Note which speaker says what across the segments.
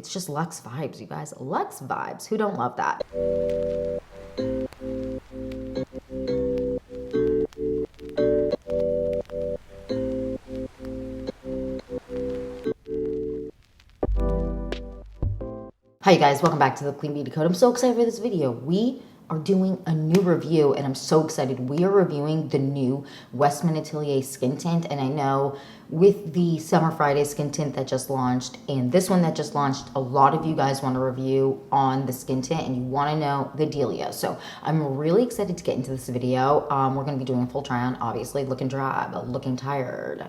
Speaker 1: It's just luxe vibes, you guys. Luxe vibes. Who don't love that? Hi, you guys. Welcome back to the Clean Beauty Code. I'm so excited for this video. We are doing a new review, and I'm so excited. We are reviewing the new Westman Atelier Skin Tint, and I know with the Summer Friday Skin Tint that just launched and this one that just launched, a lot of you guys want a review on the skin tint and you want to know the dealio. So I'm really excited to get into this video. We're going to be doing a full try on, obviously, looking dry, looking tired,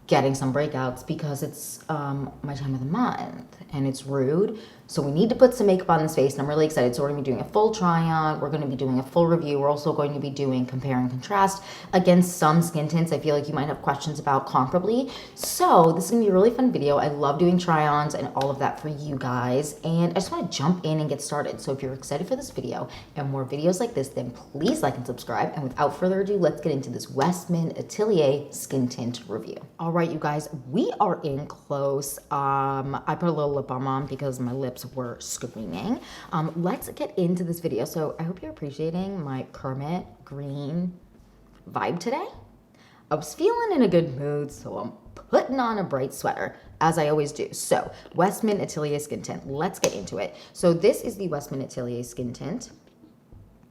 Speaker 1: getting some breakouts because it's my time of the month and it's rude. So we need to put some makeup on this face, and I'm really excited. So we're going to be doing a full try on. We're going to be doing a full review. We're also going to be doing compare and contrast against some skin tints I feel like you might have questions about comparably. So this is going to be a really fun video. I love doing try-ons and all of that for you guys. And I just want to jump in and get started. So if you're excited for this video and more videos like this, then please like and subscribe. And without further ado, let's get into this Westman Atelier Skin Tint review. All right, you guys, we are in close. I put a little lip balm on because my lips were screaming. Let's get into this video. So I hope you're appreciating my Kermit green vibe today. I was feeling in a good mood, so I'm putting on a bright sweater, as I always do. So Westman Atelier Skin Tint, let's get into it. So this is the Westman Atelier Skin Tint.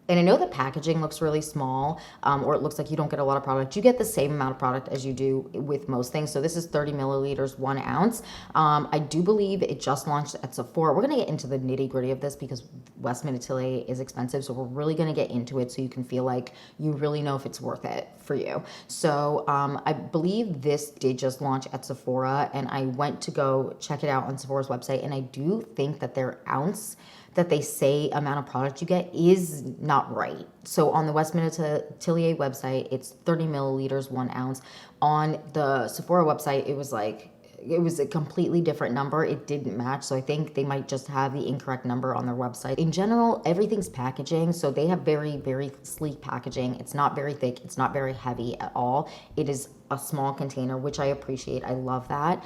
Speaker 1: And I know the packaging looks really small, or it looks like you don't get a lot of product. You get the same amount of product as you do with most things. So this is 30 milliliters, 1 ounce. I do believe it just launched at Sephora. We're gonna get into the nitty gritty of this because Westman Atelier is expensive. So we're really gonna get into it so you can feel like you really know if it's worth it for you. So I believe this did just launch at Sephora, and I went to go check it out on Sephora's website. And I do think that their ounce that they say amount of product you get is not right. So on the Westman Atelier website, it's 30 milliliters, 1 ounce. On the Sephora website, it was a completely different number. It didn't match. So I think they might just have the incorrect number on their website. In general, everything's packaging. So they have very, very sleek packaging. It's not very thick. It's not very heavy at all. It is a small container, which I appreciate. I love that.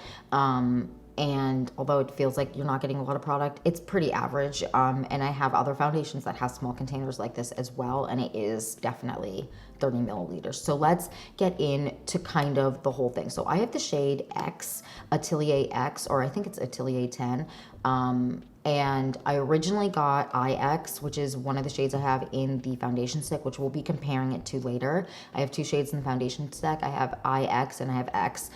Speaker 1: And although it feels like you're not getting a lot of product, it's pretty average. And I have other foundations that have small containers like this as well, and it is definitely 30 milliliters. So let's get into kind of the whole thing. So I have the shade X, Atelier X, or I think it's Atelier 10. And I originally got IX, which is one of the shades I have in the foundation stick, which we'll be comparing it to later. I have 2 shades in the foundation stick. I have IX and I have X.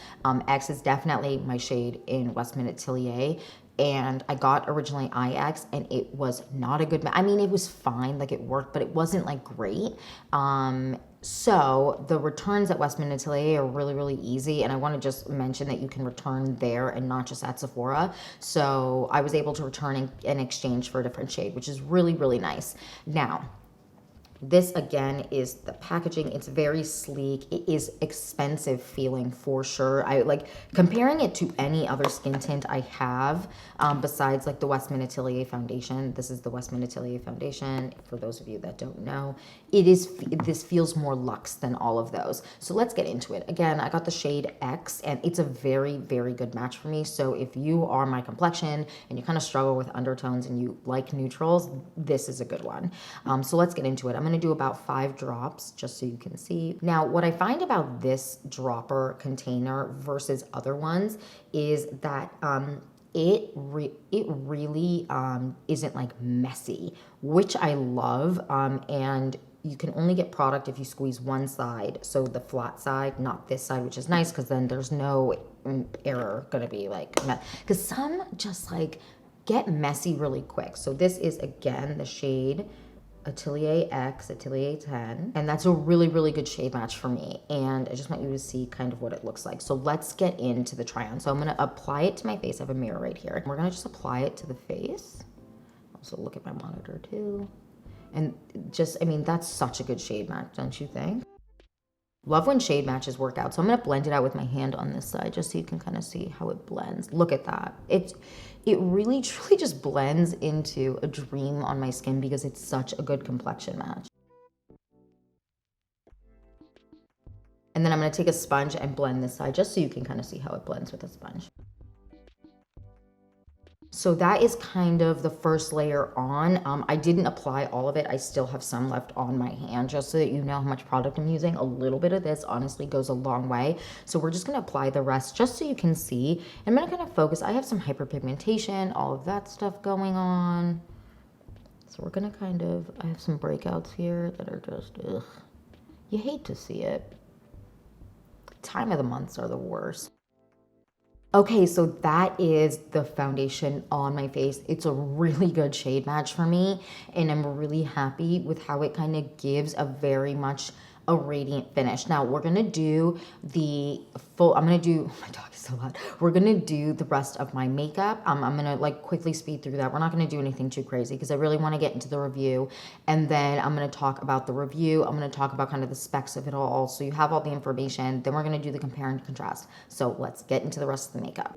Speaker 1: X is definitely my shade in Westman Atelier. And I got originally IX, and it was not a good match. I mean, it was fine, like it worked, but it wasn't like great. So the returns at Westman Atelier are really, really easy. And I want to just mention that you can return there and not just at Sephora. So I was able to return in exchange for a different shade, which is really, really nice. Now, this again is the packaging. It's very sleek. It is expensive feeling for sure. I like comparing it to any other skin tint I have besides like the Westman Atelier foundation. This is the Westman Atelier foundation. For those of you that don't know, this feels more luxe than all of those. So let's get into it. Again, I got the shade X, and it's a very, very good match for me. So if you are my complexion and you kind of struggle with undertones and you like neutrals, this is a good one. So let's get into it. I'm going to do about 5 drops just so you can see. Now, what I find about this dropper container versus other ones is that it really isn't like messy, which I love. And you can only get product if you squeeze one side, so the flat side, not this side, which is nice because then there's no error gonna be like, because some just like get messy really quick. So this is again the shade Atelier X, Atelier 10, and that's a really, really good shade match for me. And I just want you to see kind of what it looks like. So let's get into the try on. So I'm gonna apply it to my face. I have a mirror right here. We're gonna just apply it to the face. Also look at my monitor too. And just, I mean, that's such a good shade match, don't you think? Love when shade matches work out. So I'm gonna blend it out with my hand on this side just so you can kind of see how it blends. Look at that. It really truly just blends into a dream on my skin because it's such a good complexion match. And then I'm gonna take a sponge and blend this side just so you can kind of see how it blends with a sponge. So that is kind of the first layer on. I didn't apply all of it. I still have some left on my hand, just so that you know how much product I'm using. A little bit of this honestly goes a long way. So we're just gonna apply the rest just so you can see. I'm gonna kind of focus. I have some hyperpigmentation, all of that stuff going on. So we're gonna kind of, I have some breakouts here that are just, ugh. You hate to see it. Time of the months are the worst. Okay, so that is the foundation on my face. It's a really good shade match for me, and I'm really happy with how it kind of gives a very much a radiant finish. Now we're gonna do the full, I'm gonna do, my dog is so loud. We're gonna do the rest of my makeup. I'm gonna like quickly speed through that. We're not gonna do anything too crazy because I really wanna get into the review. And then I'm gonna talk about the review. I'm gonna talk about kind of the specs of it all. So you have all the information. Then we're gonna do the compare and contrast. So let's get into the rest of the makeup.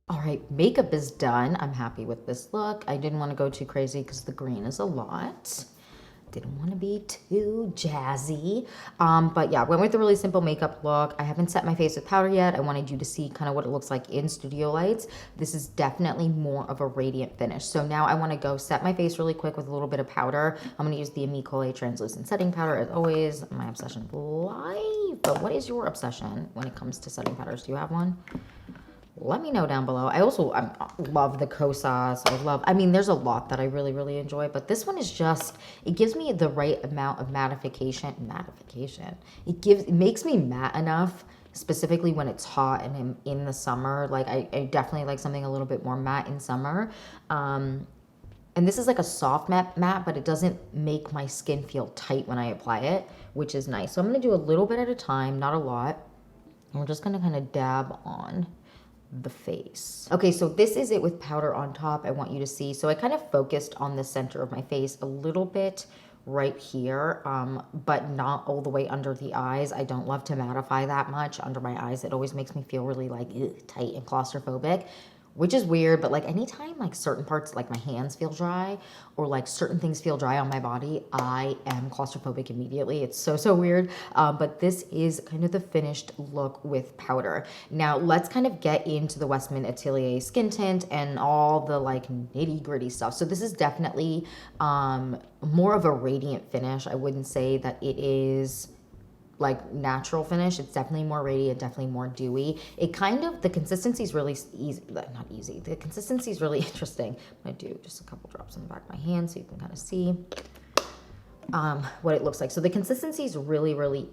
Speaker 1: All right, makeup is done. I'm happy with this look. I didn't want to go too crazy because the green is a lot. Didn't want to be too jazzy. But yeah, went with a really simple makeup look. I haven't set my face with powder yet. I wanted you to see kind of what it looks like in studio lights. This is definitely more of a radiant finish. So now I want to go set my face really quick with a little bit of powder. I'm going to use the Amicole translucent setting powder as always. My obsession of life. But what is your obsession when it comes to setting powders? Do you have one? Let me know down below. I also love the Kosas. I mean, there's a lot that I really, really enjoy, but this one is just, it gives me the right amount of mattification. It makes me matte enough, specifically when it's hot and I'm in the summer. Like, I definitely like something a little bit more matte in summer. And this is like a soft matte, but it doesn't make my skin feel tight when I apply it, which is nice. So I'm going to do a little bit at a time, not a lot. And we're just going to kind of dab on the face. Okay, so this is it with powder on top. I want you to see. So I kind of focused on the center of my face a little bit right here, but not all the way under the eyes. I don't love to mattify that much under my eyes. It always makes me feel really like tight and claustrophobic, which is weird, but like anytime like certain parts, like my hands feel dry or like certain things feel dry on my body, I am claustrophobic immediately. It's so, so weird. But this is kind of the finished look with powder. Now let's kind of get into the Westman Atelier skin tint and all the like nitty gritty stuff. So this is definitely more of a radiant finish. I wouldn't say that it is like natural finish. It's definitely more radiant, definitely more dewy. It kind of, the consistency is really easy, not easy. The consistency is really interesting. I'm gonna do just a couple drops on the back of my hand so you can kind of see what it looks like. So the consistency is really, really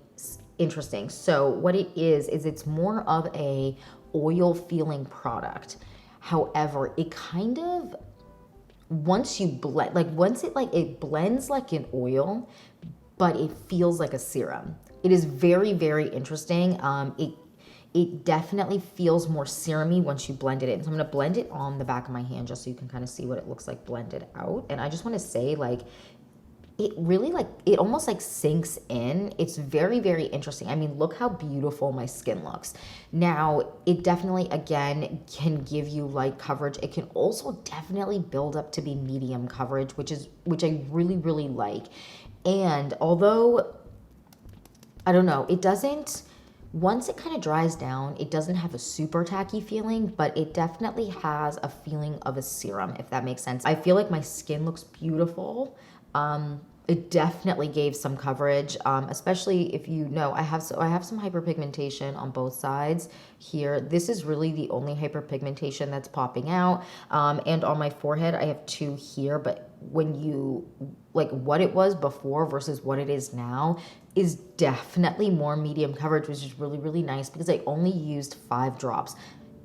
Speaker 1: interesting. So what it is it's more of a oil feeling product. However, it kind of, once you blend, like once it blends like an oil, but it feels like a serum. It is very, very interesting. It definitely feels more serum-y once you blend it in. So I'm gonna blend it on the back of my hand just so you can kind of see what it looks like blended out. And I just wanna say, like, it really like, it almost like sinks in. It's very, very interesting. I mean, look how beautiful my skin looks. Now, it definitely, again, can give you light coverage. It can also definitely build up to be medium coverage, which I really, really like. And although, I don't know, it doesn't, once it kind of dries down, it doesn't have a super tacky feeling, but it definitely has a feeling of a serum, if that makes sense. I feel like my skin looks beautiful. It definitely gave some coverage, especially if you know, I have some hyperpigmentation on both sides here. This is really the only hyperpigmentation that's popping out. And on my forehead, I have two here, but when you, like what it was before versus what it is now is definitely more medium coverage, which is really, really nice because I only used 5 drops.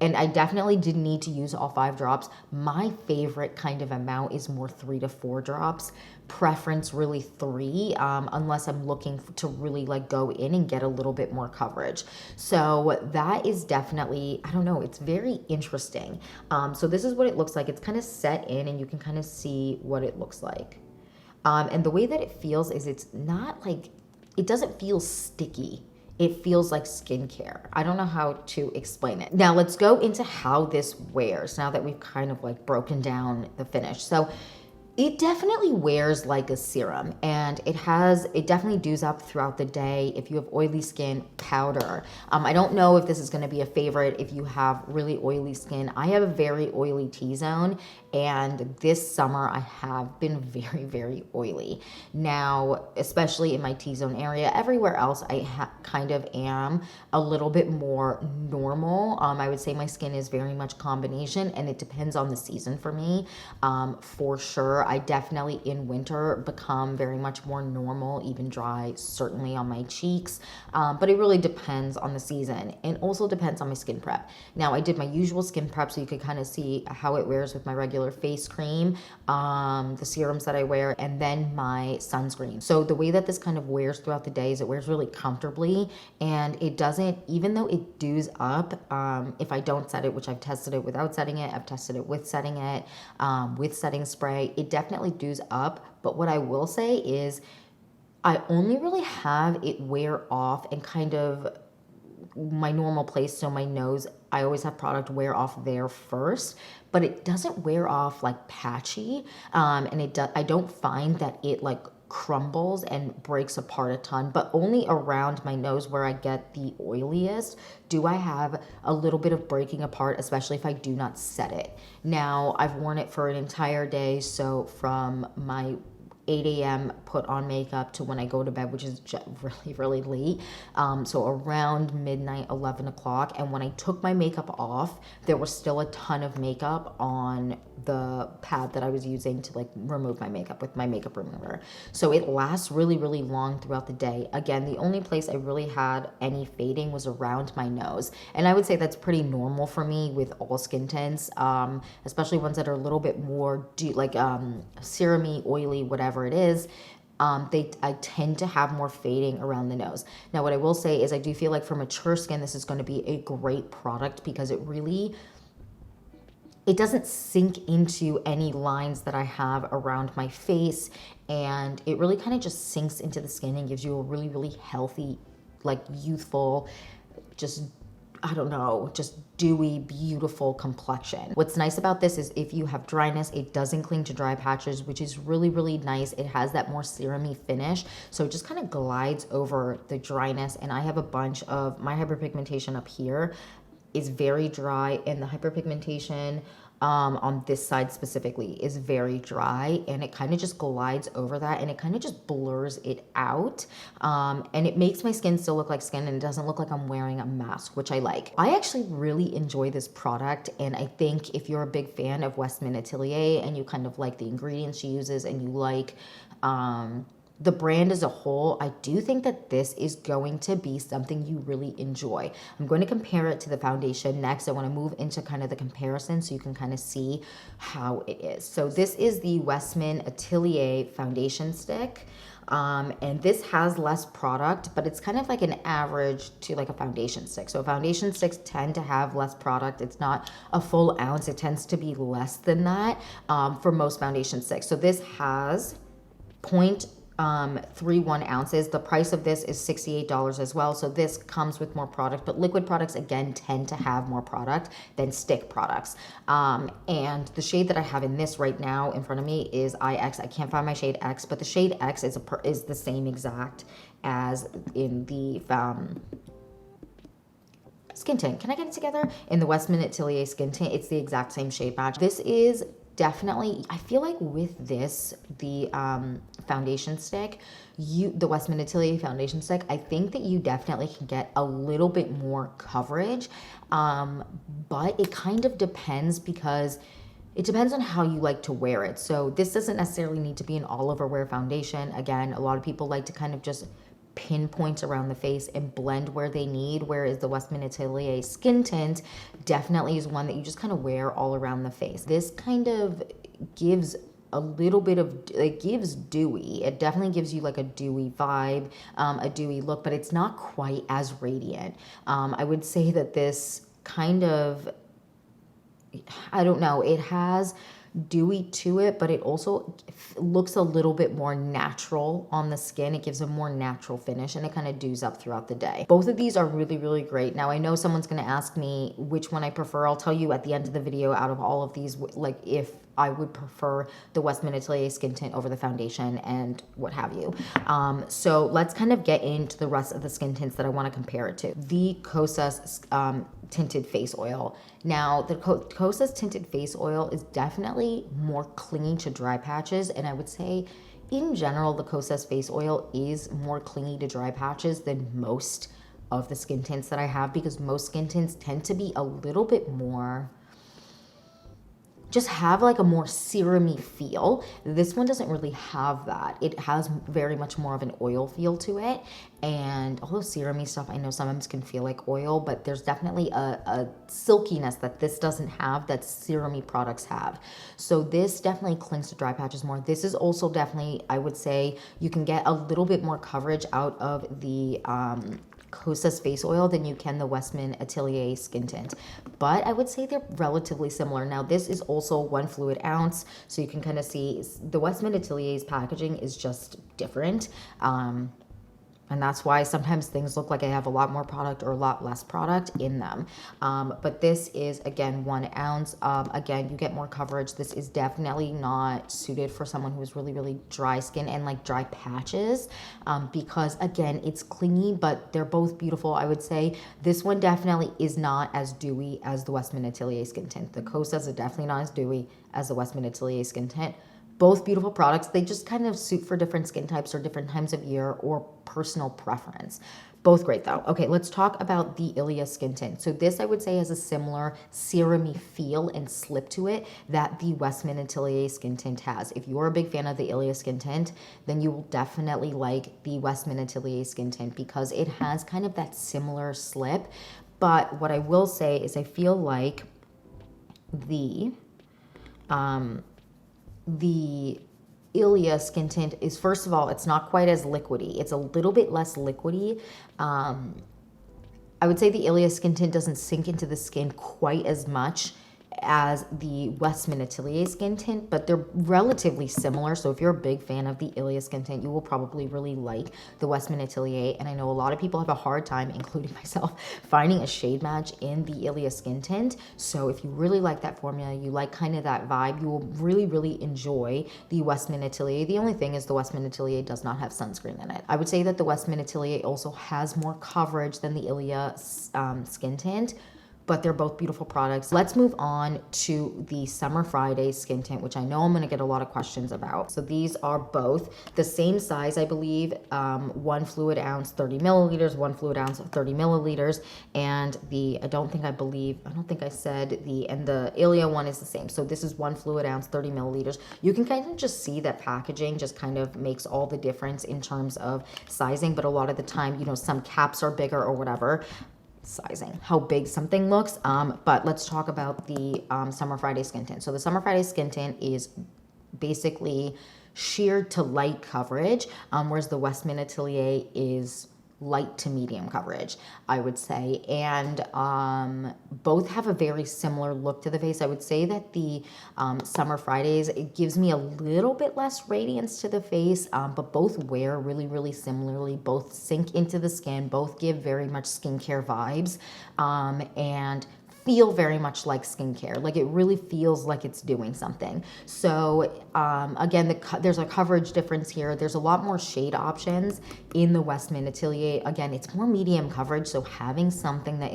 Speaker 1: And I definitely didn't need to use all 5 drops. My favorite kind of amount is more 3 to 4 drops. Preference really 3, unless I'm looking to really like go in and get a little bit more coverage. So that is definitely, I don't know, it's very interesting. So this is what it looks like. It's kind of set in and you can kind of see what it looks like. And the way that it feels is it's not like, it doesn't feel sticky. it feels like skincare. I don't know how to explain it. Now let's go into how this wears now that we've kind of like broken down the finish. So it definitely wears like a serum, and it definitely dews up throughout the day. If you have oily skin, powder. I don't know if this is going to be a favorite if you have really oily skin. I have a very oily T-zone, and this summer I have been very, very oily. Now, especially in my T-zone area, everywhere else I kind of am a little bit more normal. I would say my skin is very much combination, and it depends on the season for me. For sure, I definitely in winter become very much more normal, even dry, certainly on my cheeks. But it really depends on the season, and also depends on my skin prep. Now, I did my usual skin prep so you could kind of see how it wears with my regular face cream, the serums that I wear, and then my sunscreen. So the way that this kind of wears throughout the day is it wears really comfortably, and it doesn't, even though it dews up, if I don't set it, which I've tested it without setting it, I've tested it with setting it, with setting spray, it definitely dews up. But what I will say is I only really have it wear off and kind of my normal place, so my nose, I always have product wear off there first, but it doesn't wear off like patchy, and I don't find that it like crumbles and breaks apart a ton, but only around my nose where I get the oiliest do I have a little bit of breaking apart, especially if I do not set it. Now, I've worn it for an entire day, so from my 8 a.m. put on makeup to when I go to bed, which is really, really late. So around midnight, 11 o'clock. And when I took my makeup off, there was still a ton of makeup on the pad that I was using to like remove my makeup with my makeup remover. So it lasts really, really long throughout the day. Again, the only place I really had any fading was around my nose. And I would say that's pretty normal for me with all skin tints, especially ones that are a little bit more serum-y, oily, whatever it is. I tend to have more fading around the nose. Now, what I will say is I do feel like for mature skin, this is going to be a great product because it doesn't sink into any lines that I have around my face, and it really kind of just sinks into the skin and gives you a really, really healthy, like youthful, just, I don't know, just dewy, beautiful complexion. What's nice about this is if you have dryness, it doesn't cling to dry patches, which is really, really nice. It has that more serum-y finish, so it just kind of glides over the dryness. And I have a bunch of, my hyperpigmentation up here is very dry, and the hyperpigmentation on this side specifically is very dry, and it kind of just glides over that, and it kind of just blurs it out, and it makes my skin still look like skin, and it doesn't look like I'm wearing a mask, which I like. I actually really enjoy this product, and I think if you're a big fan of Westman Atelier and you kind of like the ingredients she uses and you like the brand as a whole, I do think that this is going to be something you really enjoy. I'm going to compare it to the foundation next. I want to move into kind of the comparison so you can kind of see how it is. So this is the Westman Atelier foundation stick. And this has less product, but it's kind of like an average to like a foundation stick. So foundation sticks tend to have less product. It's not a full ounce. It tends to be less than that for most foundation sticks. So this has 0.31 ounces. The price of this is $68 as well. So this comes with more product, but liquid products again tend to have more product than stick products. And the shade that I have in this right now in front of me is IX. I can't find my shade X, but the shade X is the same exact as in the skin tint. Can I get it together? In the Westman Atelier skin tint, it's the exact same shade match. This is definitely, I feel like with this, the foundation stick, the Westman Atelier foundation stick, I think that you definitely can get a little bit more coverage, but it kind of depends because it depends on how you like to wear it. So this doesn't necessarily need to be an all-over wear foundation. Again, a lot of people like to kind of just pinpoint around the face and blend where they need, whereas the Westman Atelier skin tint definitely is one that you just kind of wear all around the face. This kind of gives a little bit of, it gives dewy. It definitely gives you like a dewy vibe, a dewy look, but it's not quite as radiant. I would say that this kind of, I don't know, it has dewy to it, but it also looks a little bit more natural on the skin. It gives a more natural finish, and it kind of dews up throughout the day. Both of these are really, really great. Now, I know someone's going to ask me which one I prefer. I'll tell you at the end of the video out of all of these, like if I would prefer the Westman Atelier Skin Tint over the foundation and what have you. So let's kind of get into the rest of the skin tints that I want to compare it to. The Kosas tinted face oil. Now, the Kosas tinted face oil is definitely more clingy to dry patches, and I would say in general, the Kosas face oil is more clingy to dry patches than most of the skin tints that I have, because most skin tints tend to be a little bit more, just have like a more serumy feel. This one doesn't really have that. It has very much more of an oil feel to it. And although serumy stuff, I know sometimes can feel like oil, but there's definitely a silkiness that this doesn't have that serumy products have. So this definitely clings to dry patches more. This is also definitely, I would say, you can get a little bit more coverage out of the Kosas face oil than you can the Westman Atelier skin tint, but I would say they're relatively similar. Now, this is also 1 fluid ounce, so you can kind of see the Westman Atelier's packaging is just different. And that's why sometimes things look like I have a lot more product or a lot less product in them. But this is, again, 1 ounce. Again, you get more coverage. This is definitely not suited for someone who is really, really dry skin and like dry patches, because, again, it's clingy, but they're both beautiful. I would say this one definitely is not as dewy as the Westman Atelier skin tint. The Kosas are definitely not as dewy as the Westman Atelier skin tint. Both beautiful products. They just kind of suit for different skin types or different times of year or personal preference. Both great though. Okay, let's talk about the Ilia skin tint. So this, I would say, has a similar serumy feel and slip to it that the Westman Atelier skin tint has. If you're a big fan of the Ilia skin tint, then you will definitely like the Westman Atelier skin tint because it has kind of that similar slip. But what I will say is I feel like the Ilia skin tint is, first of all, it's not quite as liquidy. It's a little bit less liquidy. I would say the Ilia skin tint doesn't sink into the skin quite as much as the Westman Atelier skin tint, but they're relatively similar. So if you're a big fan of the Ilia skin tint, you will probably really like the Westman Atelier. And I know a lot of people have a hard time, including myself, finding a shade match in the Ilia skin tint. So if you really like that formula, you like kind of that vibe, you will really, really enjoy the Westman Atelier. The only thing is the Westman Atelier does not have sunscreen in it. I would say that the Westman Atelier also has more coverage than the Ilia skin tint, but they're both beautiful products. Let's move on to the Summer Friday skin tint, which I know I'm gonna get a lot of questions about. So these are both the same size, I believe, 1 fluid ounce, 30 milliliters, 1 fluid ounce, 30 milliliters, and I don't think I said and the Ilia one is the same. So this is 1 fluid ounce, 30 milliliters. You can kind of just see that packaging just kind of makes all the difference in terms of sizing, but a lot of the time, you know, some caps are bigger or whatever. Sizing, how big something looks. But let's talk about the Summer Friday skin tint. So the Summer Friday skin tint is basically sheer to light coverage, whereas the Westman Atelier is light to medium coverage, I would say. And both have a very similar look to the face. I would say that the Summer Fridays, it gives me a little bit less radiance to the face, but both wear really, really similarly. Both sink into the skin, both give very much skincare vibes, and feel very much like skincare. Like it really feels like it's doing something. So again, there's a coverage difference here. There's a lot more shade options in the Westman Atelier. Again, it's more medium coverage, so having something that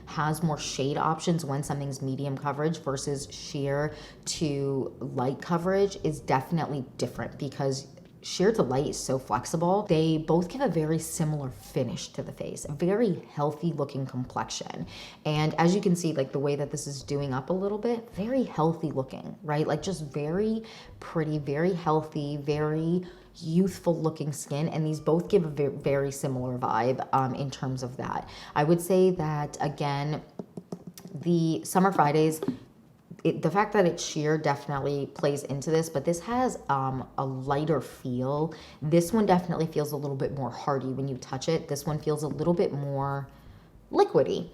Speaker 1: has more shade options when something's medium coverage versus sheer to light coverage is definitely different, because sheer to light is so flexible. They both give a very similar finish to the face, a very healthy looking complexion. And as you can see, like the way that this is doing up a little bit, very healthy looking, right? Like just very pretty, very healthy, very youthful looking skin. And these both give a very similar vibe in terms of that. I would say that, again, the Summer Fridays, the fact that it's sheer definitely plays into this, but this has a lighter feel. This one definitely feels a little bit more hardy when you touch it. This one feels a little bit more liquidy.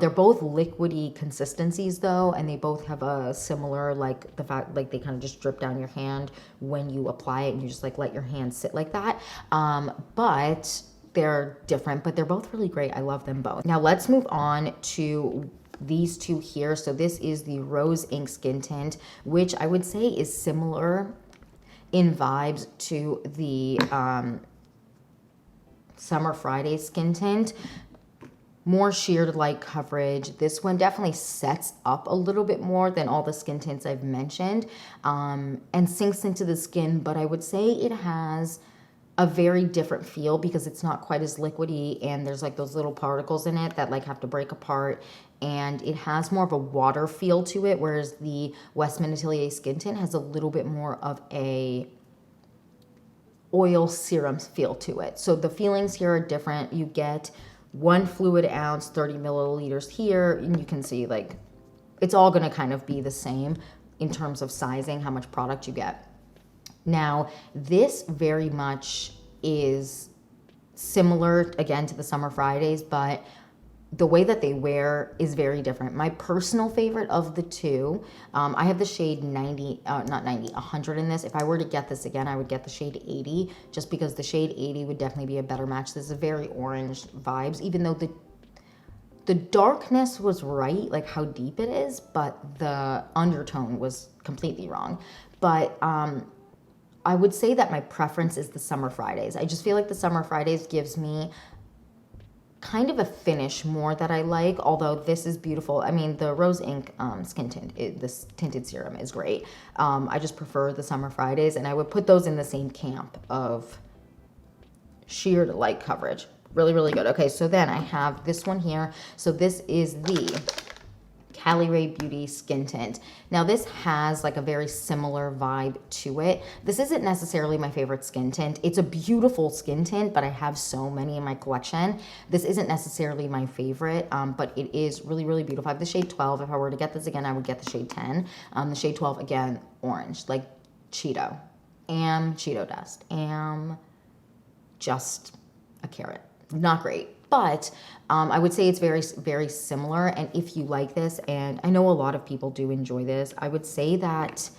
Speaker 1: They're both liquidy consistencies though, and they both have a similar, like the fact, like they kind of just drip down your hand when you apply it and you just like let your hand sit like that. But they're different, but they're both really great. I love them both. Now let's move on to these two here. So this is the Rose Ink Skin Tint, which I would say is similar in vibes to the Summer Friday Skin Tint. More sheared light coverage. This one definitely sets up a little bit more than all the skin tints I've mentioned, and sinks into the skin, but I would say it has a very different feel because it's not quite as liquidy, and there's like those little particles in it that like have to break apart, and it has more of a water feel to it, whereas the Westman Atelier Skin Tint has a little bit more of a oil serum feel to it. So the feelings here are different. You get 1 fluid ounce, 30 milliliters here, and you can see like it's all going to kind of be the same in terms of sizing, how much product you get. Now, this very much is similar again to the Summer Fridays, but the way that they wear is very different. My personal favorite of the two, I have the shade 100 in this. If I were to get this again, I would get the shade 80, just because the shade 80 would definitely be a better match. This is very orange vibes, even though the darkness was right, like how deep it is, but the undertone was completely wrong. But I would say that my preference is the Summer Fridays. I just feel like the Summer Fridays gives me kind of a finish more that I like, although this is beautiful. I mean, the Rose Ink Skin Tint, this tinted serum is great. I just prefer the Summer Fridays, and I would put those in the same camp of sheer light coverage. Really, really good. Okay, so then I have this one here. So this is the Cali Ray Beauty Skin Tint. Now this has like a very similar vibe to it. This isn't necessarily my favorite skin tint. It's a beautiful skin tint, but I have so many in my collection. This isn't necessarily my favorite, but it is really, really beautiful. I have the shade 12. If I were to get this again, I would get the shade 10. The shade 12, again, orange, like Cheeto. Cheeto dust. Just a carrot. Not great. But I would say it's very, very similar. And if you like this, and I know a lot of people do enjoy this, I would say that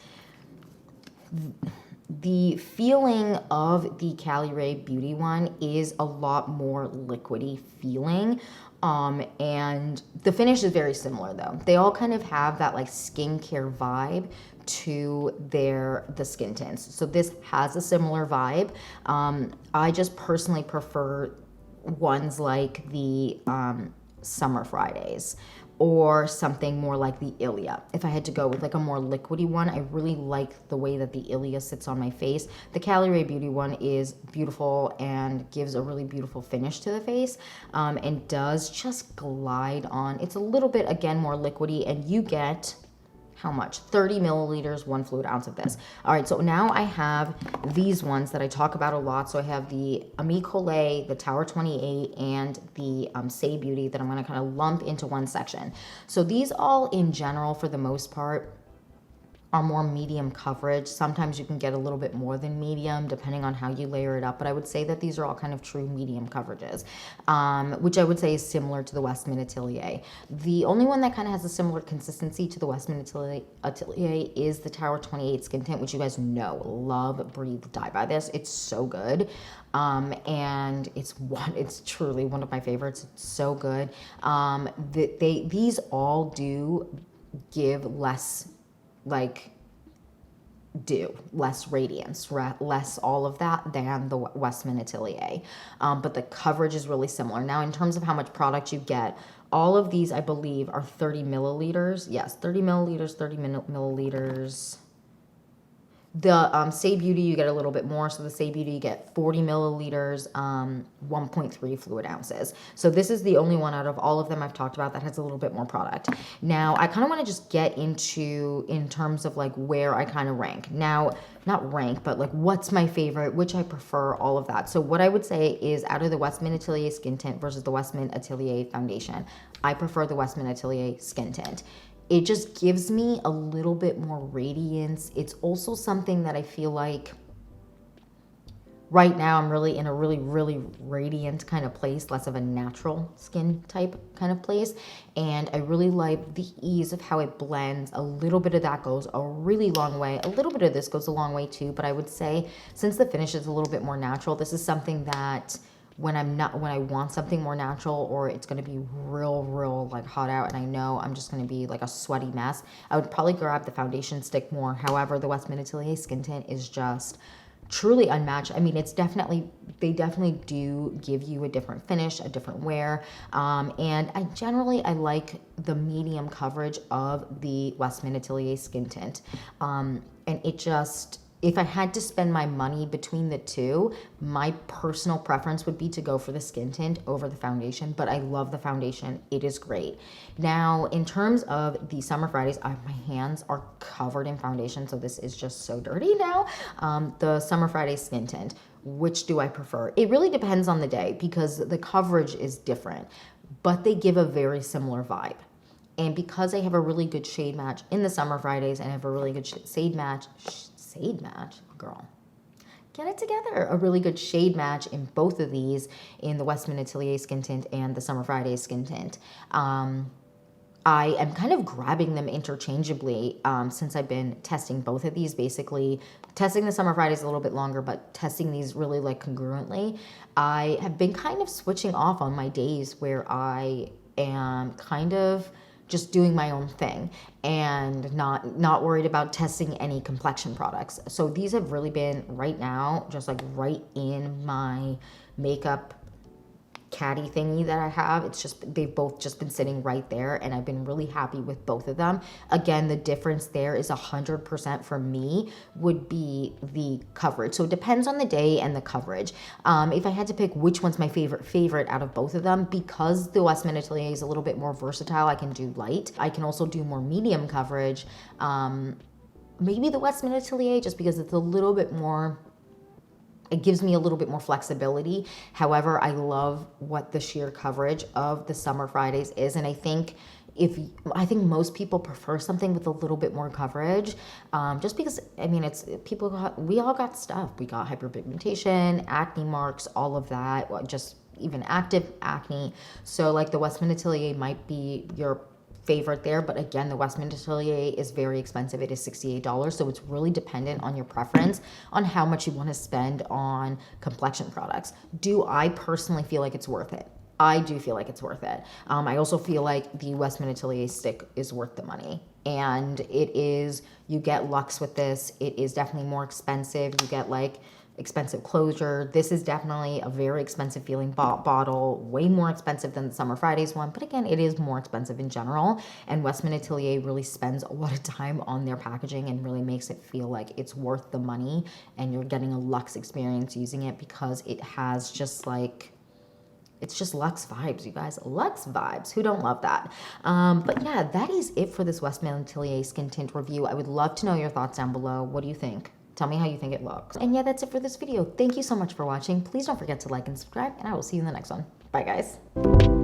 Speaker 1: the feeling of the Cali Ray Beauty one is a lot more liquidy feeling. And the finish is very similar though. They all kind of have that like skincare vibe to the skin tints. So this has a similar vibe. I just personally prefer ones like the Summer Fridays or something more like the Ilia. If I had to go with like a more liquidy one, I really like the way that the Ilia sits on my face. The Cali Ray Beauty one is beautiful and gives a really beautiful finish to the face, and does just glide on. It's a little bit, again, more liquidy, and you get how much? 30 milliliters, 1 fluid ounce of this. All right, so now I have these ones that I talk about a lot. So I have the Ami Collet, the Tower 28, and the Say Beauty that I'm gonna kind of lump into one section. So these all in general, for the most part, are more medium coverage. Sometimes you can get a little bit more than medium depending on how you layer it up, but I would say that these are all kind of true medium coverages, which I would say is similar to the Westman Atelier. The only one that kind of has a similar consistency to the Westman Atelier is the Tower 28 Skin Tint, which you guys know, love, breathe, die by this. It's so good. And it's truly one of my favorites. It's so good. These all do give less less radiance, less all of that than the Westman Atelier. But the coverage is really similar. Now, in terms of how much product you get, all of these, I believe, are 30 milliliters. Yes, 30 milliliters, 30 milliliters. The Say Beauty, you get a little bit more. So the Say Beauty, you get 40 milliliters, 1.3 fluid ounces. So this is the only one out of all of them I've talked about that has a little bit more product. Now, I kind of want to just get into, in terms of like where I kind of rank. Now, not rank, but like what's my favorite, which I prefer, all of that. So what I would say is, out of the Westman Atelier Skin Tint versus the Westman Atelier Foundation, I prefer the Westman Atelier Skin Tint. It just gives me a little bit more radiance. It's also something that I feel like right now I'm really in a really radiant kind of place, less of a natural skin type kind of place. And I really like the ease of how it blends. A little bit of that goes a really long way. A little bit of this goes a long way too, but I would say since the finish is a little bit more natural, this is something that when I want something more natural, or it's going to be real like hot out and I know I'm just going to be like a sweaty mess, I would probably grab the foundation stick more. However, the Westman Atelier Skin Tint is just truly unmatched. I mean, they definitely do give you a different finish, a different wear. And I like the medium coverage of the Westman Atelier Skin Tint. And it just, if I had to spend my money between the two, my personal preference would be to go for the skin tint over the foundation, but I love the foundation. It is great. Now, in terms of the Summer Fridays, my hands are covered in foundation, so this is just so dirty now. The Summer Fridays skin tint, which do I prefer? It really depends on the day because the coverage is different, but they give a very similar vibe. And because I have a really good shade match in the Summer Fridays and I have a really good shade match, girl, get it together. A really good shade match in both of these, in the Westman Atelier Skin Tint and the Summer Fridays Skin Tint. I am kind of grabbing them interchangeably since I've been testing both of these, basically testing the Summer Fridays a little bit longer, but testing these really like congruently. I have been kind of switching off on my days where I am kind of just doing my own thing and not worried about testing any complexion products. So these have really been right now just like right in my makeup caddy thingy that I have. It's just, they've both just been sitting right there and I've been really happy with both of them. Again, the difference there is 100% for me would be the coverage. So it depends on the day and the coverage. If I had to pick which one's my favorite out of both of them, because the Westman Atelier is a little bit more versatile, I can do light. I can also do more medium coverage. Maybe the Westman Atelier, just because it's a little bit more, it gives me a little bit more flexibility. However, I love what the sheer coverage of the Summer Fridays is. And I think most people prefer something with a little bit more coverage, just because, I mean, we all got stuff. We got hyperpigmentation, acne marks, all of that, just even active acne. So like the Westman Atelier might be your favorite there, but again, the Westman Atelier is very expensive. It is $68, so it's really dependent on your preference on how much you want to spend on complexion products. Do I personally feel like it's worth it? I do feel like it's worth it. I also feel like the Westman Atelier stick is worth the money, and it is, you get luxe with this. It is definitely more expensive. You get like expensive closure. This is definitely a very expensive feeling bottle, way more expensive than the Summer Fridays one, but again, it is more expensive in general, and Westman Atelier really spends a lot of time on their packaging and really makes it feel like it's worth the money and you're getting a luxe experience using it, because it has just like, it's just luxe vibes, you guys. Luxe vibes. Who don't love that? But yeah, that is it for this Westman Atelier Skin Tint review. I would love to know your thoughts down below. What do you think? Tell me how you think it looks. And yeah, that's it for this video. Thank you so much for watching. Please don't forget to like and subscribe, and I will see you in the next one. Bye, guys.